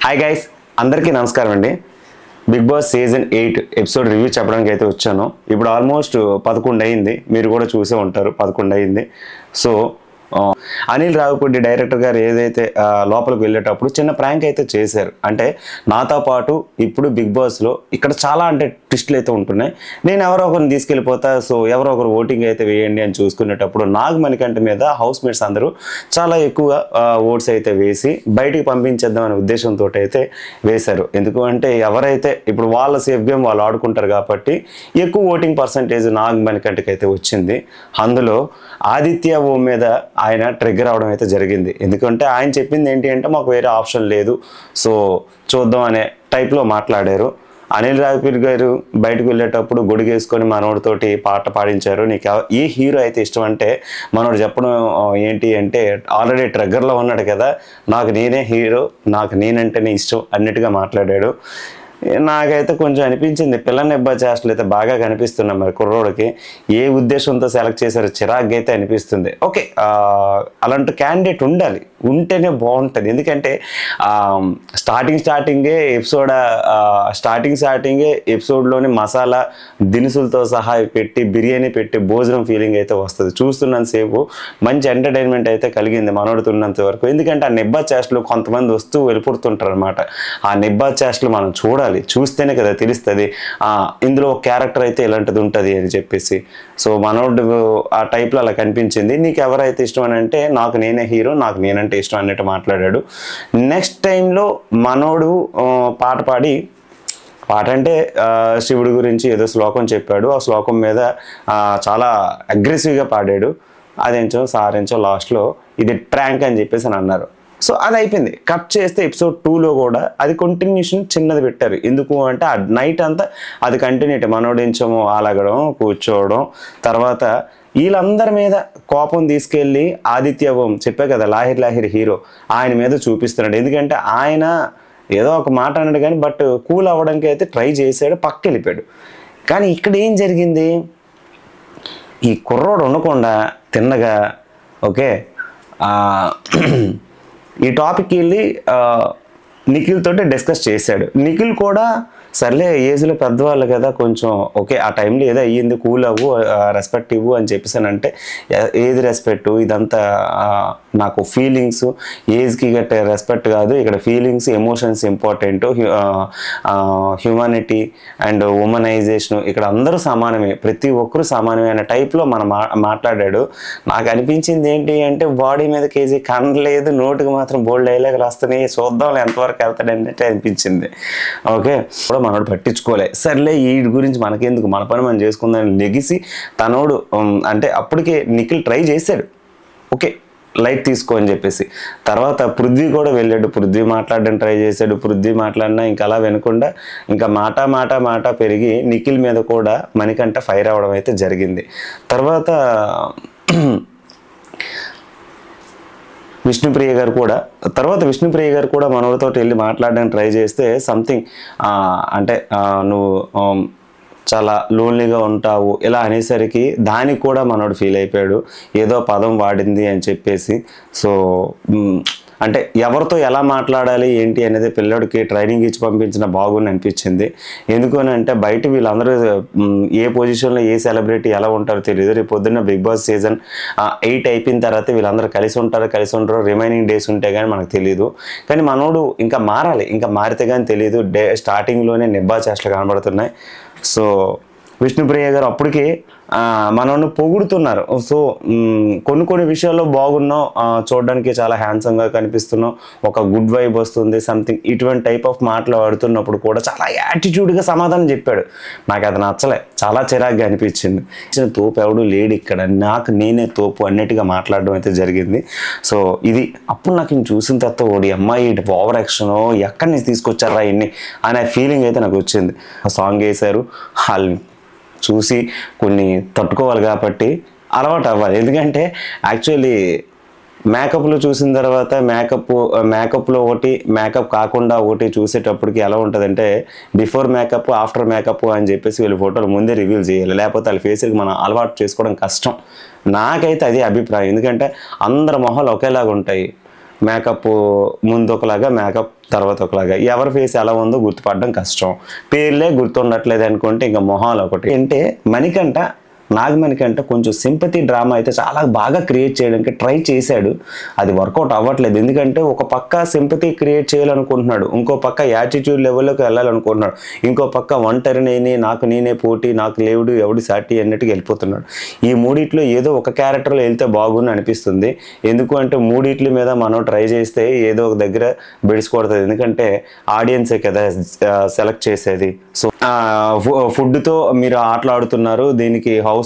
Hi guys, అందరికీ నమస్కారం అండి. Bigg Boss season 8 episode review చెప్పడానికి అయితే వచ్చాను. ఇప్పుడు ఆల్మోస్ట్ 11 అయింది. మీరు కూడా చూసే ఉంటారు, 11 అయింది. సో అనిల్ రావిపూడి డైరెక్టర్ గారు ఏదైతే లోపలికి వెళ్ళేటప్పుడు చిన్న ప్రాంక్ అయితే చేశారు. అంటే నాతో పాటు ఇప్పుడు బిగ్ బాస్లో ఇక్కడ చాలా అంటే ట్విస్టులు అయితే ఉంటున్నాయి. నేను ఎవరో ఒకరిని తీసుకెళ్ళిపోతా, సో ఎవరో ఒకరు ఓటింగ్ అయితే వేయండి అని చూసుకునేటప్పుడు నాగ్ మణికంఠ మీద హౌస్ మేట్స్ అందరూ చాలా ఎక్కువగా ఓట్స్ అయితే వేసి బయటికి పంపించేద్దాం అనే ఉద్దేశంతో అయితే వేశారు. ఎందుకు అంటే ఎవరైతే ఇప్పుడు వాళ్ళ సేఫ్ గేమ్ వాళ్ళు ఆడుకుంటారు కాబట్టి ఎక్కువ ఓటింగ్ పర్సంటేజ్ నాగ్ మణికంఠకి అయితే వచ్చింది. అందులో ఆదిత్య ఓం మీద ఆయన ట్రిగ్గర్ అవడం అయితే జరిగింది. ఎందుకంటే ఆయన చెప్పింది ఏంటి అంటే మాకు వేరే ఆప్షన్ లేదు, సో చూద్దాం అనే టైప్లో మాట్లాడారు. అనిల్ రావిపూడి గారు బయటకు వెళ్ళేటప్పుడు గొడుగేసుకొని మనోడితోటి పాట పాడించారు. నీకు ఏ హీరో అయితే ఇష్టం అంటే మనోడు చెప్పడం ఏంటి అంటే ఆల్రెడీ ట్రిగ్గర్లో ఉన్నాడు కదా, నాకు నేనే హీరో, నాకు నేనంటేనే ఇష్టం అన్నట్టుగా మాట్లాడాడు. నాకైతే కొంచెం అనిపించింది, పిల్లని ఇబ్బా చేష్టలు అయితే బాగా కనిపిస్తున్నాయి. మరి కుర్రోడికి ఏ ఉద్దేశంతో సెలెక్ట్ చేశారో చిరాగ్గా అయితే అనిపిస్తుంది. ఓకే, అలాంటి క్యాండిడేట్ ఉండాలి, ఉంటేనే బాగుంటుంది. ఎందుకంటే స్టార్టింగే ఎపిసోడ్లోని మసాలా దినుసులతో సహా పెట్టి బిర్యానీ పెట్టి భోజనం ఫీలింగ్ అయితే వస్తుంది. చూస్తున్నంతసేపు మంచి ఎంటర్టైన్మెంట్ అయితే కలిగింది మనోడుతున్నంత వరకు. ఎందుకంటే ఆ నిబ్బా చేష్టలు కొంతమంది వస్తూ వెళ్ళిపోతుంటారు అనమాట. ఆ నిబ్బా చేష్టలు మనం చూడాలి, చూస్తేనే కదా తెలుస్తుంది ఇందులో క్యారెక్టర్ అయితే ఇలాంటిది ఉంటుంది అని చెప్పేసి. సో మనోడు ఆ టైప్లో అలా కనిపించింది. నీకు ఎవరైతే ఇష్టం అని అంటే నాకు నేనే హీరో, నాకు నేనంటే ఇష్టం అన్నట్టు మాట్లాడాడు. నెక్స్ట్ టైంలో మనోడు పాట అంటే శివుడి గురించి ఏదో శ్లోకం చెప్పాడు. ఆ శ్లోకం మీద చాలా అగ్రెసివ్గా పాడాడు. అదేంచో సారేంచో లాస్ట్లో ఇది ట్రాంక్ అని చెప్పేసి అని అన్నారు. సో అది అయిపోయింది. కట్ చేస్తే ఎపిసోడ్ 2లో కూడా అది కంటిన్యూషన్ చిన్నది పెట్టారు. ఎందుకు అంటే ఆ నైట్ అంతా అది కంటిన్యూటీ మనోడించము ఆలగడం కూర్చోవడం. తర్వాత వీళ్ళందరి మీద కోపం తీసుకెళ్ళి ఆదిత్య ఓం చెప్పే కదా లాహిర్ హీరో ఆయన మీద చూపిస్తున్నాడు. ఎందుకంటే ఆయన ఏదో ఒక మాట అన్నాడు కానీ బట్ కూల్ అవ్వడానికి అయితే ట్రై చేశాడు, పక్కకి వెళ్ళిపోయాడు. కానీ ఇక్కడ ఏం జరిగింది, ఈ కుర్రోడు ఉండకుండా తిన్నగా ఓకే ఈ టాపిక్ వెళ్ళి నిఖిల్ తోటి డిస్కస్ చేశాడు. నిఖిల్ కూడా సర్లే ఏజ్లో పెద్దవాళ్ళు కదా కొంచెం ఓకే ఆ టైంలో ఏదో అయ్యింది, కూల్ అవ్వు, రెస్పెక్ట్ ఇవ్వు అని చెప్పేసానంటే ఏది రెస్పెక్ట్, ఇదంతా నాకు ఫీలింగ్స్, ఏజ్కి గట్టే రెస్పెక్ట్ కాదు, ఇక్కడ feelings emotions important, humanity and humanisation, ఇక్కడ అందరూ సమానమే, ప్రతి ఒక్కరూ సమానమే అనే టైప్లో మనం మాట్లాడాడు. నాకు అనిపించింది ఏంటి అంటే బాడీ మీద కేజీ కనలేదు, నోటికి మాత్రం బోల్డ్ డైలాగ్ రాస్తున్నాయి, చూద్దాం ఎంతవరకు వెళ్తాడన్నట్టే అనిపించింది. ఓకే కూడా మనోడు పట్టించుకోలే, సర్లే ఈ గురించి మనకెందుకు, మన పని మనం చేసుకుందని లెగిసి తనోడు అంటే అప్పటికే నిఖిల్ ట్రై చేశాడు, ఓకే లైట్ తీసుకో అని చెప్పేసి. తర్వాత పృథ్వీ కూడా వెళ్ళాడు, పృథ్వీ మాట్లాడడానికి ట్రై చేశాడు. పృథ్వీ మాట్లాడినా ఇంకా అలా వినకుండా ఇంకా మాట పెరిగి నిఖిల్ మీద కూడా మణికంఠ ఫైర్ అవ్వడం అయితే జరిగింది. తర్వాత విష్ణుప్రియ గారు కూడా మనోడితో వెళ్ళి మాట్లాడడానికి ట్రై చేస్తే సంథింగ్ అంటే నువ్వు చాలా లోన్లీగా ఉంటావు ఇలా అనేసరికి దానికి కూడా మనోడు ఫీల్ అయిపోయాడు, ఏదో పదం వాడింది అని చెప్పేసి. సో అంటే ఎవరితో ఎలా మాట్లాడాలి ఏంటి అనేది పిల్లడికి ట్రైనింగ్ ఇచ్చి పంపించిన బాగుంది అనిపించింది. ఎందుకు అని అంటే బయట వీళ్ళందరూ ఏ పొజిషన్లో ఏ సెలబ్రిటీ ఎలా ఉంటారో తెలియదు. రేపు పొద్దున్న బిగ్ బాస్ సీజన్ 8 అయిపోయిన తర్వాత వీళ్ళందరూ కలిసి ఉంటారో రిమైనింగ్ డేస్ ఉంటే కానీ మనకు తెలియదు. కానీ మనోడు ఇంకా మారాలి, ఇంకా మారితే కానీ తెలియదు. స్టార్టింగ్లోనే నిబ్బా చేష్టలు కనబడుతున్నాయి. సో విష్ణుప్రియ గారు అప్పటికి మనల్ని పొగుడుతున్నారు. సో కొన్ని విషయాల్లో బాగున్నావు, చూడడానికి చాలా హ్యాండ్సమ్గా కనిపిస్తున్నావు, ఒక గుడ్ వైబ్ వస్తుంది సంథింగ్ ఇటువంటి టైప్ ఆఫ్ మాటలు ఆడుతున్నప్పుడు కూడా చాలా యాటిట్యూడ్గా సమాధానం చెప్పాడు. నాకు అది నచ్చలే, చాలా చిరాగ్గా అనిపించింది. తోపు ఎవడు లేడు ఇక్కడ, నాకు నేనే తోపు అన్నట్టుగా మాట్లాడడం అయితే జరిగింది. సో ఇది అప్పుడు నాకు ఇంక చూసిన తర్వాత ఓడి అమ్మాయి ఓవర్ యాక్షన్ ఎక్కడి నుంచి తీసుకొచ్చారా ఇన్ని అనే ఫీలింగ్ అయితే నాకు వచ్చింది. ఆ సాంగ్ వేశారు, వాళ్ళు చూసి కొన్ని తట్టుకోవాలి కాబట్టి అలవాటు అవ్వాలి. ఎందుకంటే యాక్చువల్లీ మేకప్లో చూసిన తర్వాత మేకప్లో ఒకటి, మేకప్ కాకుండా ఒకటి చూసేటప్పటికి ఎలా ఉంటుందంటే బిఫోర్ మేకప్ ఆఫ్టర్ మేకప్ అని చెప్పేసి వీళ్ళు ఫోటోలు ముందే రివీల్ చేయాలి, లేకపోతే వాళ్ళ ఫేస్కి మనం అలవాటు చేసుకోవడం కష్టం. నాకైతే అది అభిప్రాయం. ఎందుకంటే అందరి మొహాలు ఒకేలాగా ఉంటాయి. మేకప్ ముందు ఒకలాగా, మేకప్ తర్వాత ఒకలాగా. ఎవరి ఫేస్ ఎలా ఉందో గుర్తుపడడం కష్టం. పేర్లే గుర్తుండట్లేదు అనుకుంటే ఇంకా మొహాలు ఒకటి. అంటే మణికంఠ, నాగమణికంట కొంచెం సింపతి డ్రామా అయితే చాలా బాగా క్రియేట్ చేయడానికి ట్రై చేశాడు. అది వర్కౌట్ అవ్వట్లేదు. ఎందుకంటే ఒక పక్క సింపతి క్రియేట్ చేయాలనుకుంటున్నాడు, ఇంకో పక్క యాటిట్యూడ్ లెవెల్లోకి వెళ్ళాలనుకుంటున్నాడు, ఇంకో పక్క ఒంటరి నేనే, నాకు నేనే పోటీ, నాకు లేవుడు ఎవడు సాటి అన్నట్టుగా వెళ్ళిపోతున్నాడు. ఈ మూడిట్లో ఏదో ఒక క్యారెక్టర్లో వెళ్తే బాగుంది అనిపిస్తుంది. ఎందుకు అంటే మూడిట్ల మీద మనం ట్రై చేస్తే ఏదో ఒక దగ్గర బెడిసికొడుతుంది. ఎందుకంటే ఆడియన్సే కదా సెలెక్ట్ చేసేది. సో ఫుడ్తో మీరు ఆటలాడుతున్నారు, దీనికి హౌస్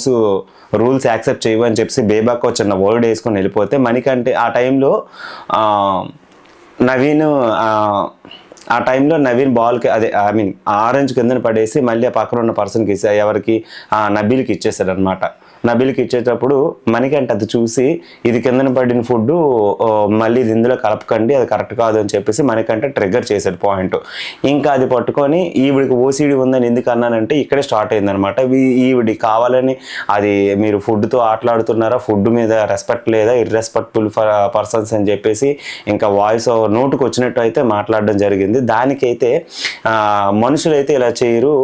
రూల్స్ యాక్సెప్ట్ చేయవు అని చెప్పి బేబాక్ చిన్న వర్డ్ వేసుకొని వెళ్ళిపోతే, మనకంటే నవీన్ ఆ టైంలో నవీన్ బాల్కి అదే ఆరెంజ్ కిందన పడేసి మళ్ళీ ఆ పక్కన ఉన్న పర్సన్కి ఎవరికి నబీల్కి ఇచ్చేసాడు అనమాట. నబీల్కి ఇచ్చేటప్పుడు మణికంఠ అది చూసి ఇది కిందన పడిన ఫుడ్ మళ్ళీ ఇది ఇందులో కలపకండి, అది కరెక్ట్ కాదు అని చెప్పేసి మణికంఠ ట్రిగ్గర్ చేశాడు పాయింట్. ఇంకా అది పట్టుకొని ఈవిడికి ఓసీడీ ఉందని ఎందుకు అన్నానంటే ఇక్కడే స్టార్ట్ అయిందనమాట. ఈవిడి కావాలని అది మీరు ఫుడ్తో ఆటలాడుతున్నారా, ఫుడ్ మీద రెస్పెక్ట్ లేదా, ఇర్రెస్పెక్ట్ఫుల్ పర్సన్స్ అని చెప్పేసి ఇంకా వాయిస్ నోటుకు వచ్చినట్టు అయితే మాట్లాడడం జరిగింది. దానికైతే మనుషులైతే ఇలా చేయరు,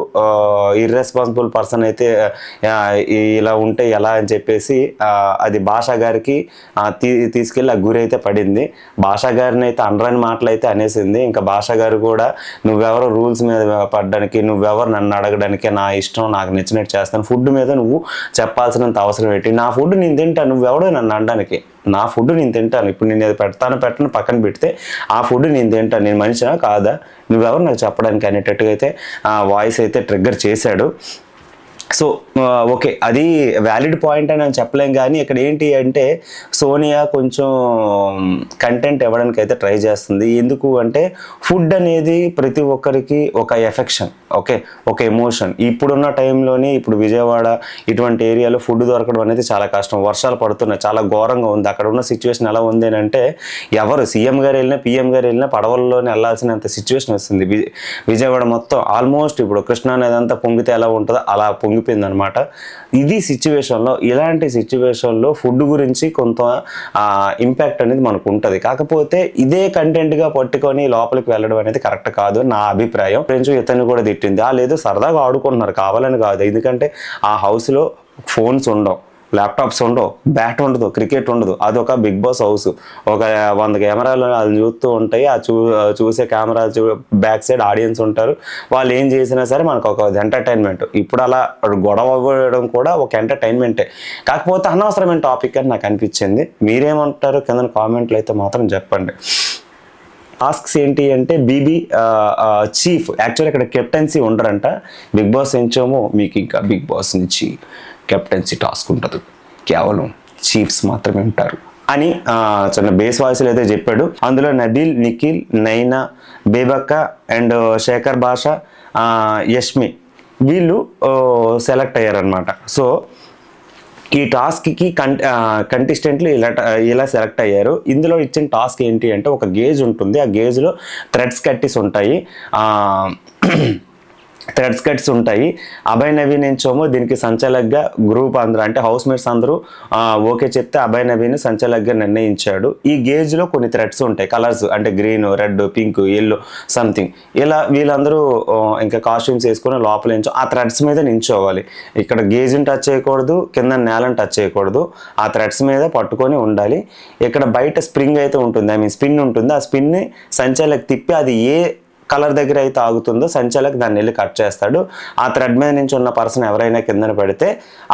ఇర్రెస్పాన్సిబుల్ పర్సన్ అయితే ఇలా ఉంటే ఎలా అని చెప్పేసి అది భాషా గారికి తీసుకెళ్ళి ఆ గురి అయితే పడింది. భాషా గారిని అయితే అనరాని మాటలు అయితే అనేసింది. ఇంకా భాషా గారు కూడా నువ్వెవరో రూల్స్ మీద పడ్డానికి, నువ్వెవరు నన్ను అడగడానికి, నా ఇష్టం నాకు నచ్చినట్టు చేస్తాను, ఫుడ్ మీద నువ్వు చెప్పాల్సినంత అవసరం ఏంటి, నా ఫుడ్ నేను తింటాను, నువ్వెవడో నన్ను అనడానికి, నా ఫుడ్ నేను తింటాను, ఇప్పుడు నేను అది పెట్టను పక్కన పెడితే ఆ ఫుడ్ నేను తింటాను, నేను మనిషినా కాదా, నువ్వెవరు నాకు చెప్పడానికి అనేటట్టుగా అయితే వాయిస్ అయితే ట్రిగ్గర్ చేశాడు. సో ఓకే, అది వ్యాలిడ్ పాయింట్ అని నేను చెప్పలేం. కానీ ఇక్కడ ఏంటి అంటే సోనియా కొంచెం కంటెంట్ ఇవ్వడానికి అయితే ట్రై చేస్తుంది. ఎందుకు అంటే ఫుడ్ అనేది ప్రతి ఒక్కరికి ఒక ఎఫెక్షన్, ఓకే, ఒక ఎమోషన్. ఇప్పుడున్న టైంలోని ఇప్పుడు విజయవాడ ఇటువంటి ఏరియాలో ఫుడ్ దొరకడం అనేది చాలా కష్టం. వర్షాలు పడుతున్నాయి, చాలా ఘోరంగా ఉంది. అక్కడ ఉన్న సిచ్యువేషన్ ఎలా ఉంది అని అంటే ఎవరు సీఎం గారు వెళ్ళినా పిఎం గారు వెళ్ళినా పడవల్లోనే వెళ్ళాల్సినంత సిచ్యువేషన్ వస్తుంది. విజయవాడ మొత్తం ఆల్మోస్ట్ ఇప్పుడు కృష్ణా నది అంతా పొంగితే ఎలా ఉంటుందో అలా పొంగిపోయింది అనమాట. ఇది సిచ్యువేషన్లో, ఇలాంటి సిచ్యువేషన్లో ఫుడ్ గురించి కొంత ఇంపాక్ట్ అనేది మనకు ఉంటుంది. కాకపోతే ఇదే కంటెంట్గా పట్టుకొని లోపలికి వెళ్ళడం అనేది కరెక్ట్ కాదు నా అభిప్రాయం. ఫ్రెండ్స్ ఇతను కూడా తిట్టింది, లేదు సరదాగా ఆడుకుంటున్నారు కావాలని కాదు. ఎందుకంటే ఆ హౌస్లో ఫోన్స్ ఉండవు, ల్యాప్టాప్స్ ఉండవు, బ్యాట్ ఉండదు, క్రికెట్ ఉండదు. అదొక బిగ్ బాస్ హౌస్. ఒక 100 కెమెరాలు అది చూస్తూ ఉంటాయి. ఆ చూసే కెమెరా బ్యాక్ సైడ్ ఆడియన్స్ ఉంటారు. వాళ్ళు ఏం చేసినా సరే మనకు ఒక ఎంటర్టైన్మెంట్. ఇప్పుడు అలా గొడవ అవ్వడం కూడా ఒక ఎంటర్టైన్మెంటే. కాకపోతే అనవసరమైన టాపిక్ అని నాకు అనిపించింది. మీరేమంటారు కింద కామెంట్లు అయితే మాత్రం చెప్పండి. టాస్క్స్ ఏంటి అంటే బీబీ చీఫ్ యాక్చువల్లీ ఇక్కడ కెప్టెన్సీ ఉండరంట. బిగ్ బాస్ ఎంచామో మీకు ఇంకా బిగ్ బాస్ నుంచి కెప్టెన్సీ టాస్క్ ఉంటుంది, కేవలం చీఫ్స్ మాత్రమే ఉంటారు అని చిన్న బేస్ వాయిస్లో అయితే చెప్పాడు. అందులో నబీల్, నిఖిల్, నైనా, బేబక్క అండ్ శేఖర్ భాష, యష్మి వీళ్ళు సెలెక్ట్ అయ్యారనమాట. సో ఈ టాస్క్కి కంటెస్టెంట్లు ఇలా సెలెక్ట్ అయ్యారు. ఇందులో ఇచ్చిన టాస్క్ ఏంటి అంటే ఒక గేజ్ ఉంటుంది, ఆ గేజ్లో థ్రెడ్స్ కట్స్ ఉంటాయి. అభయ్ నవీన్ ఎంచోమో దీనికి సంచాలకుగా గ్రూప్ అందరూ అంటే హౌస్ మేట్స్ అందరూ ఓకే చెప్తే అభయ్ నవీన్ సంచాలకుగా నిర్ణయించాడు. ఈ గేజ్లో కొన్ని థ్రెడ్స్ ఉంటాయి, కలర్స్ అంటే green, red, pink, yellow something. ఇలా వీళ్ళందరూ ఇంకా కాస్ట్యూమ్స్ వేసుకొని లోపల ఆ థ్రెడ్స్ మీద నించోవాలి. ఇక్కడ గేజ్ని టచ్ చేయకూడదు, కింద నేలను టచ్ చేయకూడదు, ఆ థ్రెడ్స్ మీద పట్టుకొని ఉండాలి. ఇక్కడ బయట స్ప్రింగ్ అయితే ఉంటుంది, స్పిన్ ఉంటుంది. ఆ స్పిన్ని సంచాలకు తిప్పి అది ఏ కలర్ దగ్గర అయితే ఆగుతుందో సంచాలక్ దాన్ని వెళ్ళి కట్ చేస్తాడు. ఆ థ్రెడ్ మీద నుంచి ఉన్న పర్సన్ ఎవరైనా కిందన పడితే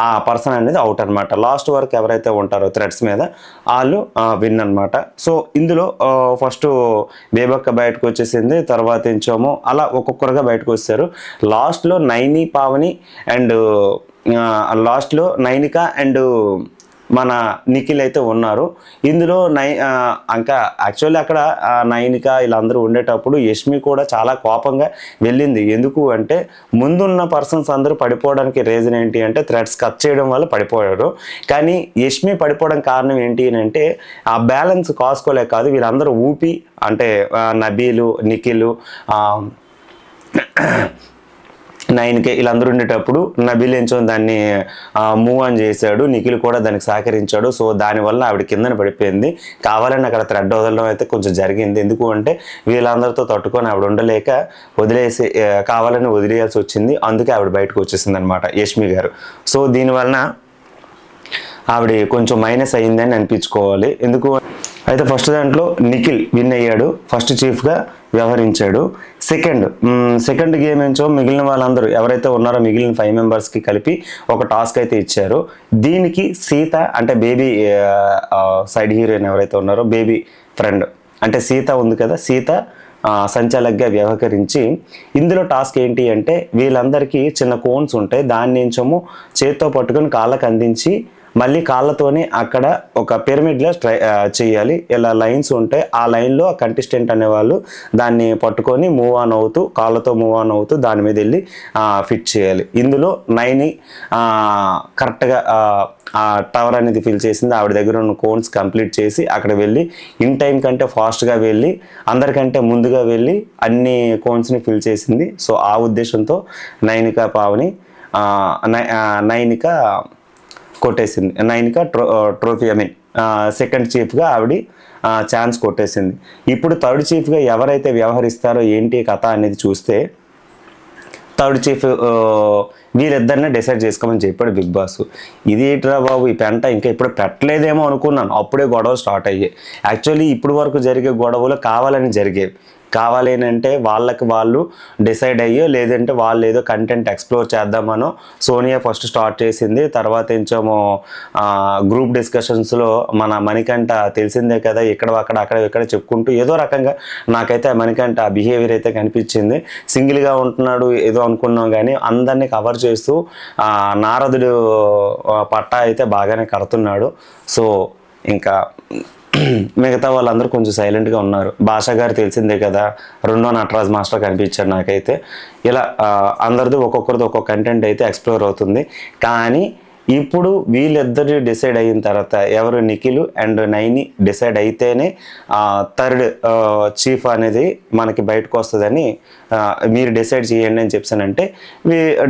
ఆ పర్సన్ అనేది అవుట్ అనమాట. లాస్ట్ వరకు ఎవరైతే ఉంటారో థ్రెడ్స్ మీద వాళ్ళు విన్ అనమాట. సో ఇందులో ఫస్ట్ బేబక్క బయటకు వచ్చేసింది, తర్వాత ఎంచోమో అలా ఒక్కొక్కరుగా బయటకు వచ్చారు. లాస్ట్లో నైనిక అండ్ మన నిఖిల్ అయితే ఉన్నారు. ఇందులో ఇంకా యాక్చువల్లీ అక్కడ నైనిక వీళ్ళందరూ ఉండేటప్పుడు యష్మి కూడా చాలా కోపంగా వెళ్ళింది. ఎందుకు అంటే ముందున్న పర్సన్స్ అందరూ పడిపోవడానికి రీజన్ ఏంటి అంటే థ్రెడ్స్ కట్ చేయడం వల్ల పడిపోయారు. కానీ యష్మి పడిపోవడం కారణం ఏంటి అంటే ఆ బ్యాలెన్స్ కాసుకోలేక కాదు, వీళ్ళందరూ ఊపి అంటే నబీలు, నిఖిల్ 9K వీళ్ళందరూ ఉండేటప్పుడు నబీల్ ఎంచో దాన్ని మూవ్ ఆన్ చేశాడు, నిఖిల్ కూడా దానికి సహకరించాడు. సో దానివల్ల ఆవిడ కిందన పడిపోయింది. కావాలని అక్కడ థ్రెడ్ వదలడం అయితే కొంచెం జరిగింది. ఎందుకు అంటే వీళ్ళందరితో తట్టుకొని ఆవిడ ఉండలేక వదిలేసి కావాలని వదిలేయాల్సి వచ్చింది. అందుకే ఆవిడ బయటకు వచ్చేసింది అనమాట యష్మి గారు. సో దీనివలన ఆవిడ కొంచెం మైనస్ అయ్యిందని అనిపించుకోవాలి. ఎందుకు అయితే ఫస్ట్ దాంట్లో నిఖిల్ విన్ అయ్యాడు, ఫస్ట్ చీఫ్గా వ్యవహరించాడు. సెకండ్ గేమ్ ఏంచో మిగిలిన వాళ్ళందరూ ఎవరైతే ఉన్నారో మిగిలిన 5 మెంబర్స్కి కలిపి ఒక టాస్క్ అయితే ఇచ్చారు. దీనికి సీత అంటే బేబీ సైడ్ హీరోయిన్ ఎవరైతే ఉన్నారో బేబీ ఫ్రెండ్ అంటే సీత ఉంది కదా, సీత సంచాలకుగా వ్యవహరించి ఇందులో టాస్క్ ఏంటి అంటే వీళ్ళందరికీ చిన్న కోన్స్ ఉంటాయి, దాని నుంచేమో చేత్తో పట్టుకొని కాళ్ళకు అందించి మళ్ళీ కాళ్ళతోనే అక్కడ ఒక పిరమిడ్లో చేయాలి. ఇలా లైన్స్ ఉంటాయి, ఆ లైన్లో కంటెస్టెంట్ అనేవాళ్ళు దాన్ని పట్టుకొని మూవ్ ఆన్ అవుతూ కాళ్ళతో మూవ్ ఆన్ అవుతూ దాని మీద వెళ్ళి ఫిట్ చేయాలి. ఇందులో 9 కరెక్ట్గా ఆ టవర్ అనేది ఫిల్ చేసింది. ఆవిడ దగ్గర ఉన్న కోన్స్ కంప్లీట్ చేసి అక్కడ వెళ్ళి ఇన్ టైం కంటే ఫాస్ట్గా వెళ్ళి అందరికంటే ముందుగా వెళ్ళి అన్ని కోన్స్ని ఫిల్ చేసింది. సో ఆ ఉద్దేశంతో నైనిక పావని నైనిక కొట్టేసింది. నైనిక ట్రోఫీ సెకండ్ చీఫ్గా ఆవిడ ఛాన్స్ కొట్టేసింది. ఇప్పుడు థర్డ్ చీఫ్గా ఎవరైతే వ్యవహరిస్తారో ఏంటి కథ అనేది చూస్తే థర్డ్ చీఫ్ వీళ్ళిద్దరినే డిసైడ్ చేసుకోమని చెప్పాడు బిగ్ బాస్. ఇది ఏంట్రా బాబు ఈ పెంట ఇంకా ఇప్పుడు పెట్టలేదేమో అనుకున్నాను, అప్పుడే గొడవలు స్టార్ట్ అయ్యాయి. యాక్చువల్లీ ఇప్పుడు వరకు జరిగే గొడవలు కావాలని జరిగేవి. కావాలి అంటే వాళ్ళకి వాళ్ళు డిసైడ్ అయ్యో లేదంటే వాళ్ళు ఏదో కంటెంట్ ఎక్స్ప్లోర్ చేద్దామనో సోనియా ఫస్ట్ స్టార్ట్ చేసింది. తర్వాత ఇంకేమో గ్రూప్ డిస్కషన్స్లో మన మణికంఠ తెలిసిందే కదా అక్కడ ఇక్కడ చెప్పుకుంటూ ఏదో రకంగా నాకైతే మణికంఠ బిహేవియర్ అయితే కనిపించింది. సింగిల్గా ఉంటున్నాడు ఏదో అనుకున్నాం కానీ అందరినీ కవర్ చేస్తూ నారదుడు పట్టా అయితే బాగానే కడుతున్నాడు. సో ఇంకా మిగతా వాళ్ళందరూ కొంచెం సైలెంట్గా ఉన్నారు. భాషా గారు తెలిసిందే కదా, రెండో నటరాజ్ మాస్టర్ కనిపించారు నాకైతే. ఇలా అందరిది ఒక్కొక్కరిది ఒక్కొక్క కంటెంట్ అయితే ఎక్స్ప్లోర్ అవుతుంది. కానీ ఇప్పుడు వీళ్ళిద్దరు డిసైడ్ అయిన తర్వాత ఎవరు నిఖిల్ అండ్ నైని డిసైడ్ అయితేనే థర్డ్ చీఫ్ అనేది మనకి బయటకు వస్తుందని మీరు డిసైడ్ చేయండి అని చెప్పానంటే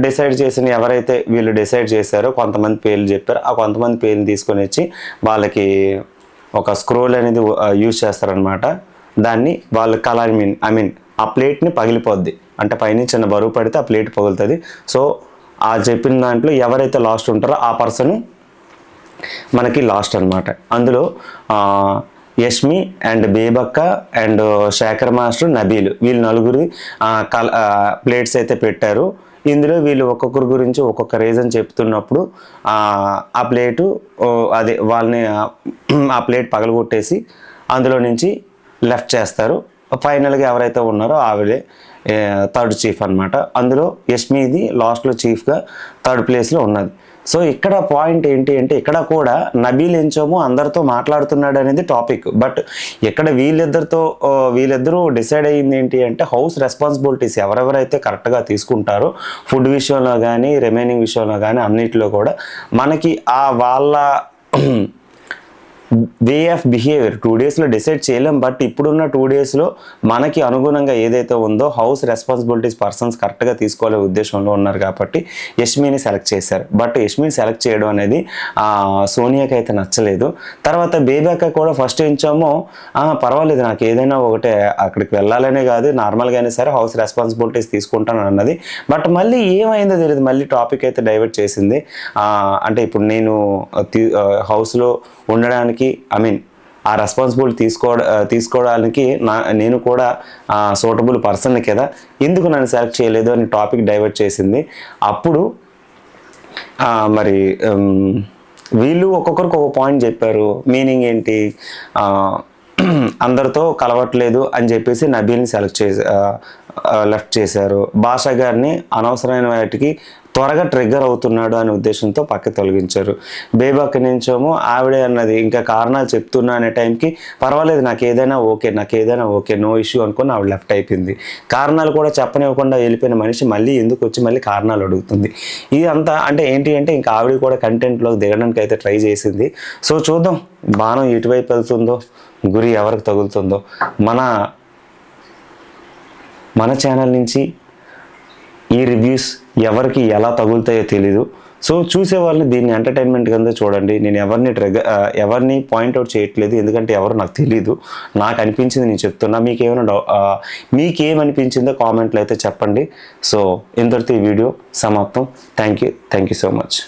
డిసైడ్ చేసిన ఎవరైతే వీళ్ళు డిసైడ్ చేశారో కొంతమంది పేర్లు చెప్పారు. ఆ కొంతమంది పేర్లు తీసుకొని వచ్చి వాళ్ళకి ఒక స్క్రోల్ అనేది యూజ్ చేస్తారనమాట. దాన్ని వాళ్ళ ఆ ప్లేట్ని పగిలిపోద్ది, అంటే పైన చిన్న బరువు పడితే ఆ ప్లేట్ పగులుతుంది. సో ఆ చెప్పిన దాంట్లో ఎవరైతే లాస్ట్ ఉంటారో ఆ పర్సన్ మనకి లాస్ట్ అనమాట. అందులో Yashmi and Bebakka and Shekhar master Nabeel వీళ్ళు నలుగురు ప్లేట్స్ అయితే పెట్టారు. ఇందులో వీళ్ళు ఒక్కొక్కరి గురించి ఒక్కొక్క రీజన్ చెప్తున్నప్పుడు ఆ ప్లేటు అదే వాళ్ళని ఆ ప్లేట్ పగలగొట్టేసి అందులో నుంచి లెఫ్ట్ చేస్తారు. ఫైనల్గా ఎవరైతే ఉన్నారో ఆవిడే థర్డ్ చీఫ్ అనమాట. అందులో యష్మిది లాస్ట్లో చీఫ్గా థర్డ్ ప్లేస్లో ఉన్నది. సో ఇక్కడ పాయింట్ ఏంటి అంటే ఇక్కడ కూడా నబీల్ ఎంచోమో అందరితో మాట్లాడుతున్నాడు అనేది టాపిక్. బట్ ఇక్కడ వీళ్ళిద్దరూ డిసైడ్ అయ్యింది ఏంటి అంటే హౌస్ రెస్పాన్సిబిలిటీస్ ఎవరెవరైతే కరెక్ట్గా తీసుకుంటారో ఫుడ్ విషయంలో కానీ రిమైనింగ్ విషయంలో కానీ అన్నిటిలో కూడా మనకి వాళ్ళ వే ఆఫ్ బిహేవియర్ 2 డేస్లో డిసైడ్ చేయలేం. బట్ ఇప్పుడున్న 2 డేస్లో మనకి అనుగుణంగా ఏదైతే ఉందో హౌస్ రెస్పాన్సిబిలిటీస్ పర్సన్స్ కరెక్ట్గా తీసుకోవాలనే ఉద్దేశంలో ఉన్నారు కాబట్టి యష్మిని సెలెక్ట్ చేశారు. బట్ యష్మిని సెలెక్ట్ చేయడం అనేది సోనియాకి అయితే నచ్చలేదు. తర్వాత బేబక్క కూడా ఫస్ట్ ఎంచామో పర్వాలేదు నాకు ఏదైనా ఒకటే అక్కడికి వెళ్ళాలనే కాదు నార్మల్గానే సరే హౌస్ రెస్పాన్సిబిలిటీస్ తీసుకుంటాను అన్నది. బట్ మళ్ళీ ఏమైందో తెలియదు, మళ్ళీ టాపిక్ అయితే డైవర్ట్ చేసింది. అంటే ఇప్పుడు నేను హౌస్లో ఉండడానికి ఆ రెస్పాన్సిబిలిటీ తీసుకోవడానికి నేను కూడా సూటబుల్ పర్సన్ కదా, ఎందుకు నన్ను సెలెక్ట్ చేయలేదు అని టాపిక్ డైవర్ట్ చేసింది. అప్పుడు మరి వీళ్ళు ఒక్కొక్కరికి ఒక పాయింట్ చెప్పారు. మీనింగ్ ఏంటి, అందరితో కలవట్లేదు అని చెప్పేసి నబీల్ని లెఫ్ట్ చేశారు. భాషా గారిని అనవసరమైన వాటికి త్వరగా ట్రిగ్గర్ అవుతున్నాడు అనే ఉద్దేశంతో పక్క తొలగించారు. బేబక్క నుంచేమో ఆవిడే అన్నది ఇంకా కారణాలు చెప్తున్నా అనే టైంకి పర్వాలేదు నాకు ఏదైనా ఓకే నో ఇష్యూ అనుకుని ఆవిడ లెఫ్ట్ అయిపోయింది. కారణాలు కూడా చెప్పనివ్వకుండా వెళ్ళిపోయిన మనిషి మళ్ళీ ఎందుకు వచ్చి మళ్ళీ కారణాలు అడుగుతుంది. ఇది అంతా అంటే ఏంటి అంటే ఇంకా ఆవిడ కూడా కంటెంట్లోకి దిగడానికి అయితే ట్రై చేసింది. సో చూద్దాం బాణం ఎటువైపు వెళ్తుందో, గురి ఎవరికి తగులుతుందో. మన ఛానల్ నుంచి ఈ రివ్యూస్ ఎవరికి ఎలా తగులుతాయో తెలీదు. సో చూసే వాళ్ళని దీన్ని ఎంటర్టైన్మెంట్ కింద చూడండి. నేను ఎవరిని పాయింట్అవుట్ చేయట్లేదు, ఎందుకంటే ఎవరు నాకు తెలీదు. నాకు అనిపించింది నేను చెప్తున్నా. మీకేమనిపించిందో కామెంట్లో అయితే చెప్పండి. సో ఇంతటితో ఈ వీడియో సమాప్తం. Thank you so much.